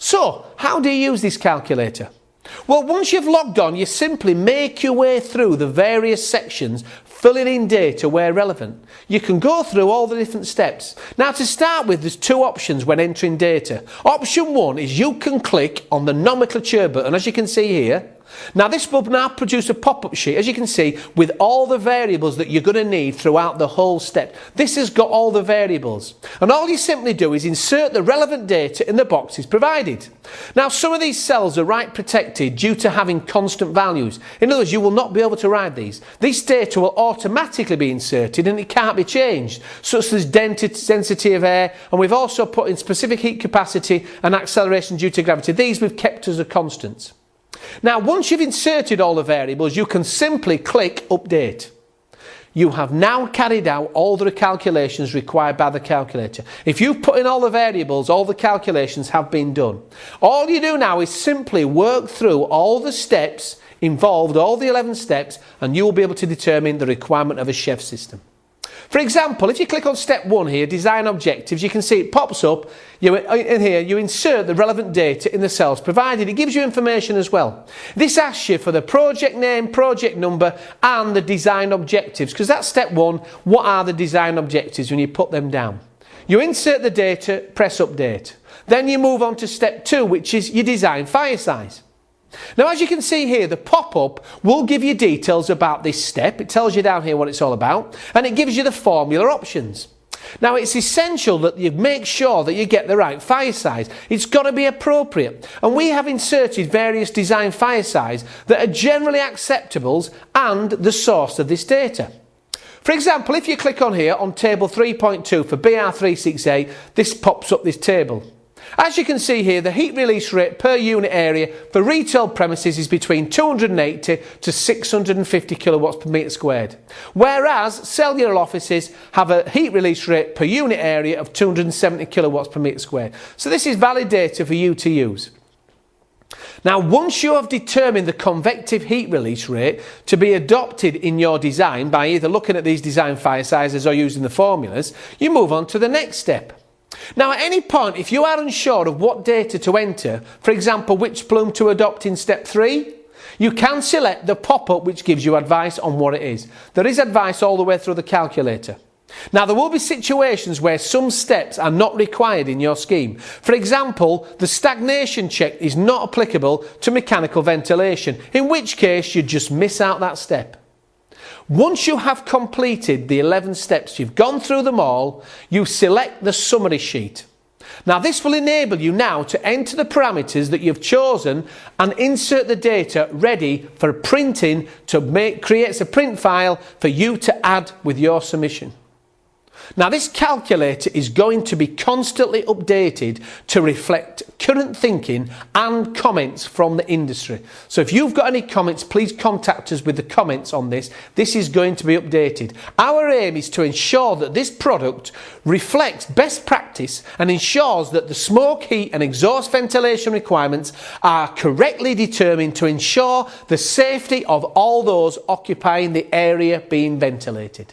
So, how do you use this calculator? Well, once you've logged on, you simply make your way through the various sections, filling in data where relevant. You can go through all the different steps. Now, to start with, there's two options when entering data. Option one is you can click on the nomenclature button, as you can see here. Now, this will now produce a pop-up sheet, as you can see, with all the variables that you're going to need throughout the whole step. This has got all the variables. And all you simply do is insert the relevant data in the boxes provided. Now, some of these cells are write protected due to having constant values. In other words, you will not be able to write these. This data will automatically be inserted and it can't be changed, such as density of air, and we've also put in specific heat capacity and acceleration due to gravity. These we've kept as a constant. Now, once you've inserted all the variables, you can simply click Update. You have now carried out all the calculations required by the calculator. If you've put in all the variables, all the calculations have been done. All you do now is simply work through all the steps involved, all the 11 steps, and you will be able to determine the requirement of a chef system. For example, if you click on step 1 here, design objectives, you can see it pops up. In here, you insert the relevant data in the cells provided. It gives you information as well. This asks you for the project name, project number, and the design objectives, because that's step 1. What are the design objectives when you put them down? You insert the data, press update. Then you move on to step 2, which is your design fire size. Now, as you can see here, the pop-up will give you details about this step. It tells you down here what it's all about, and it gives you the formula options. Now, it's essential that you make sure that you get the right fire size. It's got to be appropriate, and we have inserted various design fire size that are generally acceptable and the source of this data. For example, if you click on here on table 3.2 for BR368, this pops up this table. As you can see here, the heat release rate per unit area for retail premises is between 280 to 650 kilowatts per metre squared, whereas cellular offices have a heat release rate per unit area of 270 kilowatts per metre squared. So this is valid data for you to use. Now, once you have determined the convective heat release rate to be adopted in your design by either looking at these design fire sizes or using the formulas, you move on to the next step. Now, at any point, if you are unsure of what data to enter, for example, which plume to adopt in step 3, you can select the pop-up which gives you advice on what it is. There is advice all the way through the calculator. Now, there will be situations where some steps are not required in your scheme. For example, the stagnation check is not applicable to mechanical ventilation, in which case you just miss out that step. Once you have completed the 11 steps, you've gone through them all, you select the summary sheet. Now, this will enable you now to enter the parameters that you've chosen and insert the data ready for printing creates a print file for you to add with your submission. Now, this calculator is going to be constantly updated to reflect current thinking and comments from the industry. So if you've got any comments, please contact us with the comments on this. This is going to be updated. Our aim is to ensure that this product reflects best practice and ensures that the smoke, heat and exhaust ventilation requirements are correctly determined to ensure the safety of all those occupying the area being ventilated.